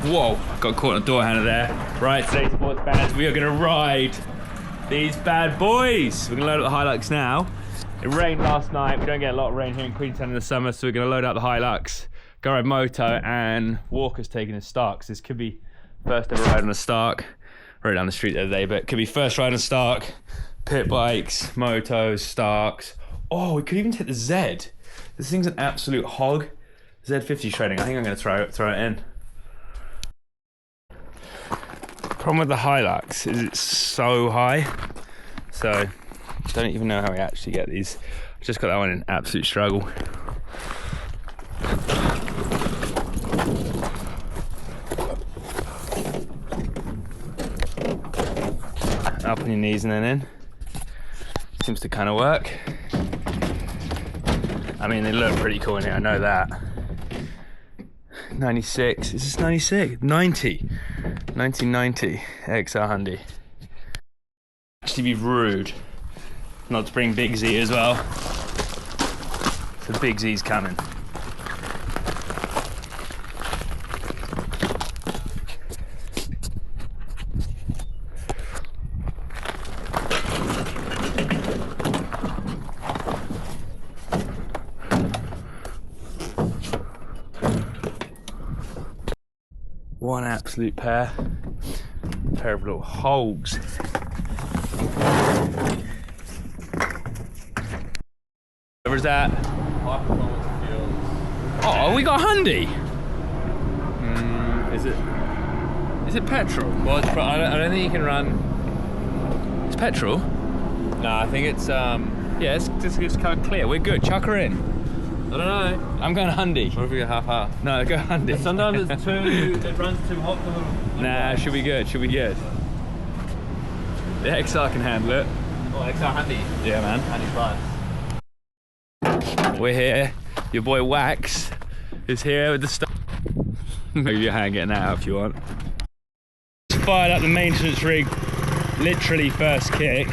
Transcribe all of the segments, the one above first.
Whoa, got caught in a door handle there. Right, today's sports fans, we are gonna ride these bad boys. We're gonna load up the Hilux now. It rained last night. We don't get a lot of rain here in Queenstown in the summer, so we're gonna load up the Hilux, go ride moto, and Walker's taking his Starks. This could be first ever ride on a Stark. Rode down the street the other day, but it could be first ride on a Stark. Pit bikes, motos, Starks. Oh, we could even take the Z. This thing's an absolute hog. Z50 shredding. I think I'm gonna throw it in. Problem with the Hilux is it's so high, so I don't even know how we actually get these. I just got that one in absolute struggle. Up on your knees and then in. Seems to kind of work. I mean, they look pretty cool in here, I know that. 96, is this 96? 90. 1990 XR Handy. Actually be rude not to bring Big Z as well. So Big Z's coming. One absolute pair of little hogs. Where's that? High performance fuels. Oh, we got Hyundai. Is it petrol? Well, it's I don't think you can run. It's petrol. No, I think it's Yeah, it's kind of clear. We're good. Chuck her in. I don't know. I'm going Hyundai. What if we go half-half? No, go Hyundai. Sometimes it's it runs too hot for them. Nah, should be good. Should be good. The XR can handle it. Oh, XR Handy. Yeah, man. Handy price. We're here. Your boy Wax is here with the stuff. Move your hand getting that out if you want. Just fired up the maintenance rig, literally first kick.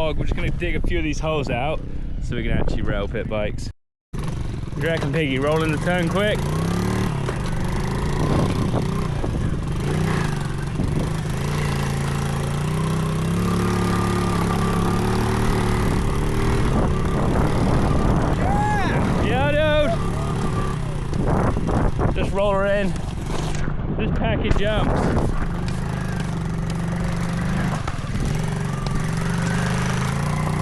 We're just going to dig a few of these holes out so we can actually rail pit bikes. What do you reckon, Piggy? Rolling the turn quick? Yeah, dude! Just roll her in. This package jumps.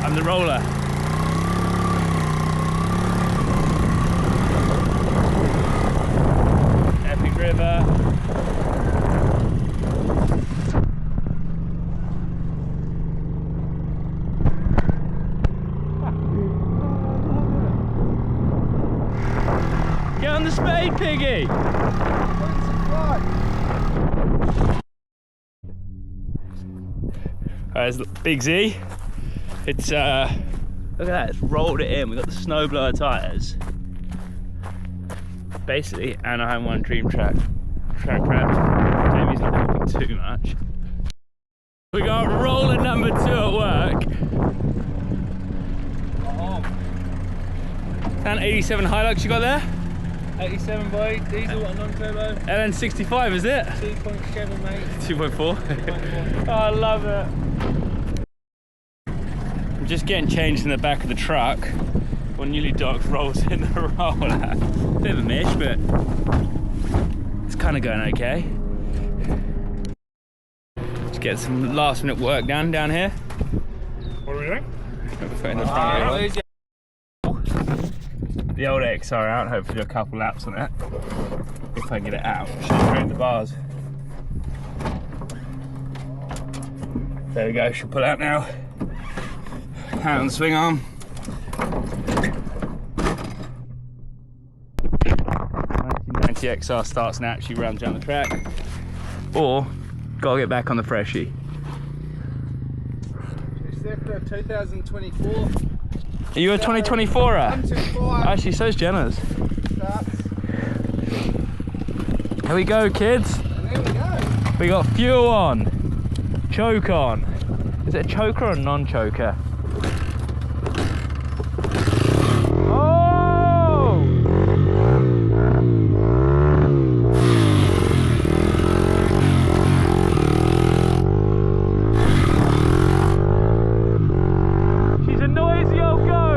I'm the roller. Epic river. Get on the spade, Piggy! There's Big Z. It's look at that, it's rolled it in. We've got the snowblower tyres. Basically, Anaheim 1 Dream Track craft. Jamie's not helping too much. We got roller number 2 at work. And 87 Hilux you got there? 87 boy, diesel and non-turbo. LN65 is it? 2.7 mate. 2.4? 2.4. Oh, I love it. I'm just getting changed in the back of the truck. One newly docked rolls in the roller. Bit of a mish, but it's kind of going okay. Just get some last minute work done down here. What are we doing? In the front the old XR out, hopefully do a couple laps on it. If I can get it out, should straight the bars. There we go, should pull out now. Hand on the swing arm. until the XR starts and actually runs down the track. Or, gotta get back on the freshie. It's there for 2024. Are you a 2024er? I'm 25. Actually, so's Jenna's. Starts. Here we go, kids. And there we go. We got fuel on, choke on. Is it a choker or a non-choker? Oh! She's a noisy old goat.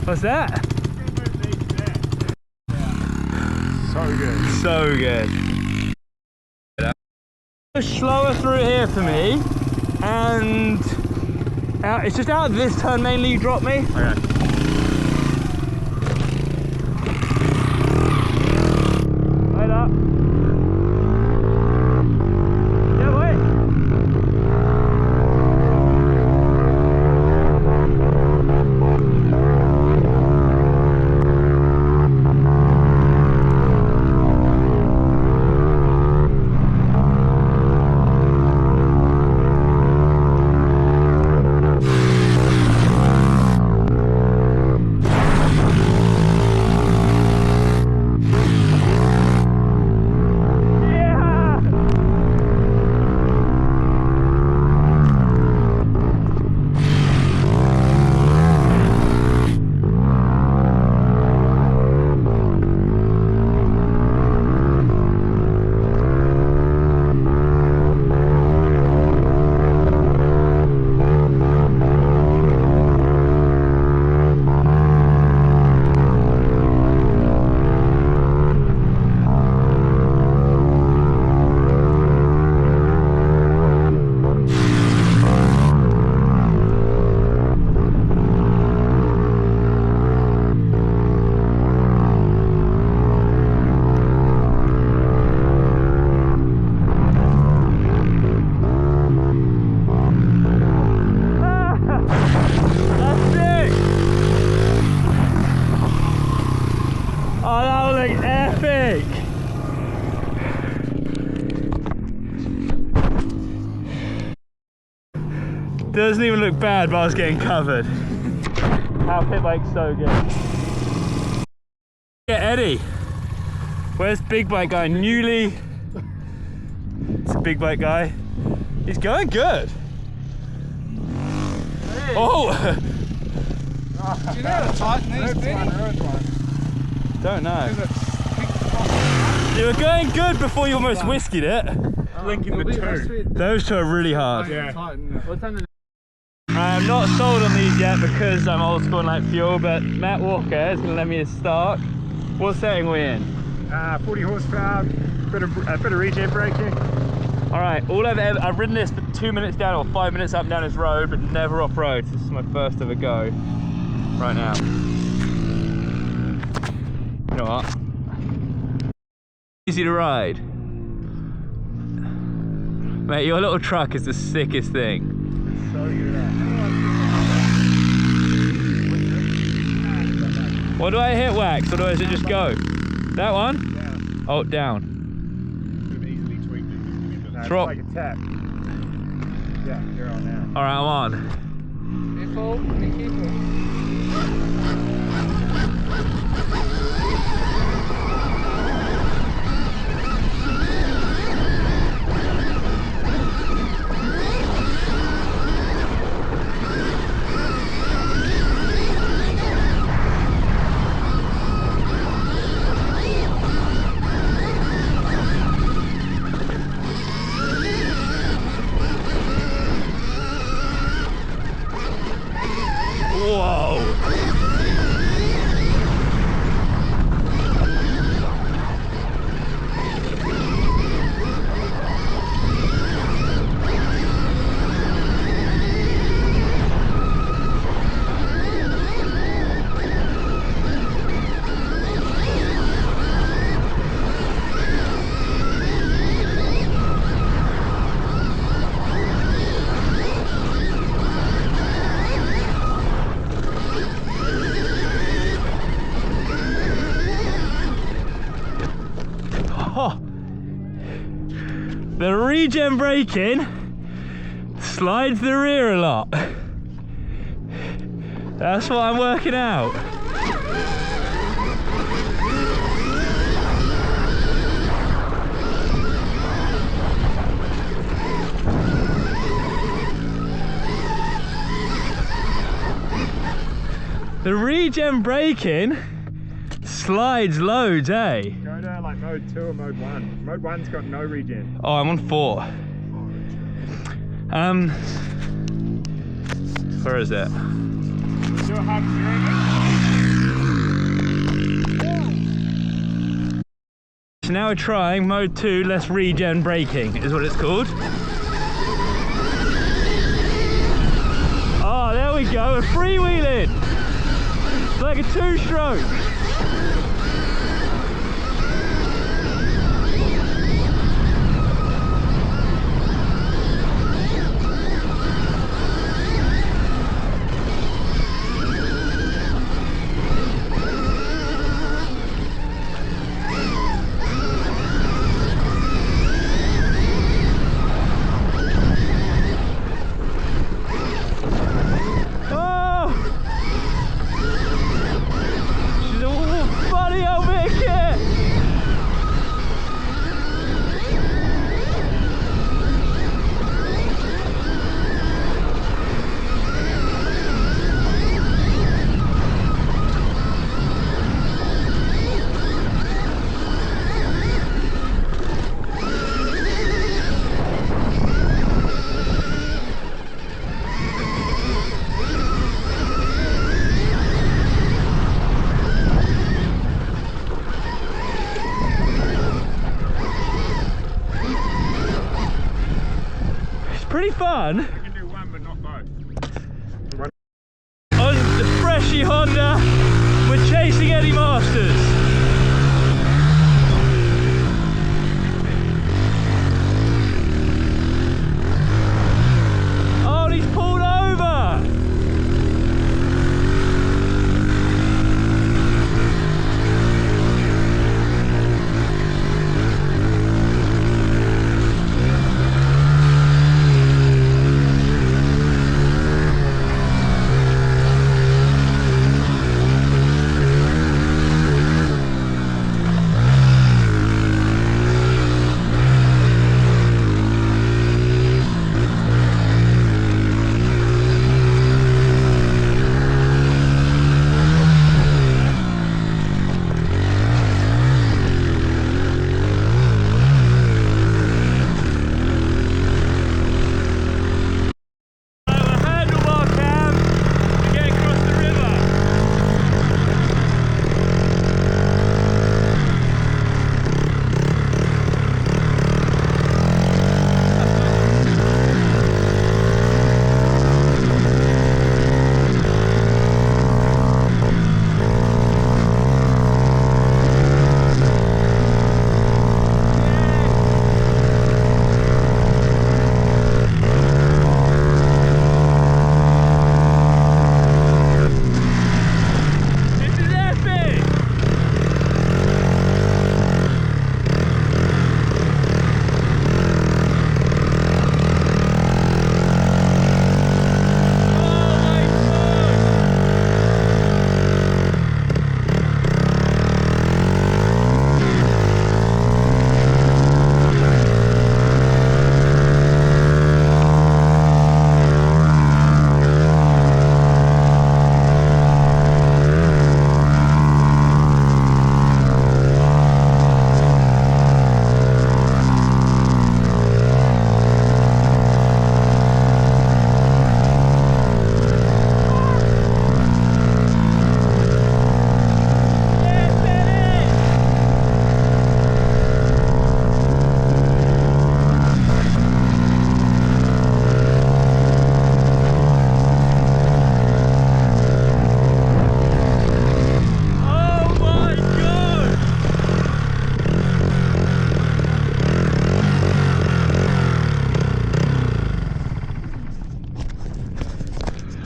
What's that? So good. So good. Slower through here for me, and it's just out of this turn mainly you drop me. Okay. Right up. Yeah, wait. Doesn't even look bad, but I was getting covered. Our pit bike's so good. Yeah, Eddie. Where's big bike guy? Newly. It's a big bike guy. He's going good. Hey. Oh! Do you know how to tighten these, Benny? Don't know. You were going good before you almost whisked it. Linking the two. Those two are really hard. Yeah. What's under I'm not sold on these yet because I'm old school and like fuel, but Matt Walker is going to let me start. What setting are we in? 40 horsepower, bit of regen braking. All right, I've ridden this for 2 minutes down or 5 minutes up and down this road, but never off road. This is my first ever go right now. You know what? Easy to ride. Mate, your little truck is the sickest thing. So good. What do I hit, Wax, or does it just go? That one? Down. Oh, down. Could have easily tweaked it. No, Drop. it's like a tap. Yeah, you're on now. All right, I'm on. Careful, be careful. Whoa! Oh. The regen braking slides the rear a lot. That's what I'm working out. The regen braking slides loads, eh? Go to like mode 2 or mode 1. Mode 1's got no regen. Oh, I'm on 4. Where is it? Do a half zero. So now we're trying mode 2, less regen braking, is what it's called. Oh, there we go, we're freewheeling. It's like a 2-stroke. Pretty fun. You can do one, but not both. On the Freshie Honda, we're chasing Eddie Masters. Oh, and he's pulled over.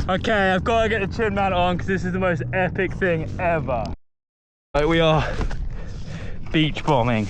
Okay, I've got to get the chin mount on because this is the most epic thing ever. Like we are beach bombing.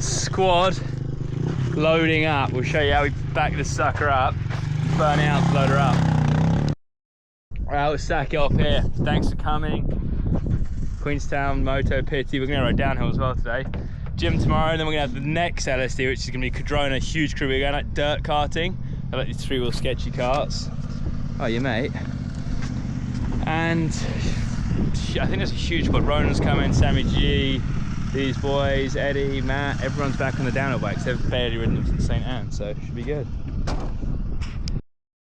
Squad loading up. We'll show you how we back this sucker up, burn it out to load her up. Alright, we'll stack it off here. Thanks for coming. Queenstown Moto Pity. We're gonna ride downhill as well today. Gym tomorrow, and then we're gonna have the next LSD, which is gonna be Cadrona, huge crew. We're going like dirt karting. I like these 3-wheel sketchy carts. Oh, your mate. And I think there's a huge squad. Ronan's coming, Sammy G, these boys, Eddie, Matt, everyone's back on the downhill bikes. They've barely ridden them since St. Anne, so it should be good.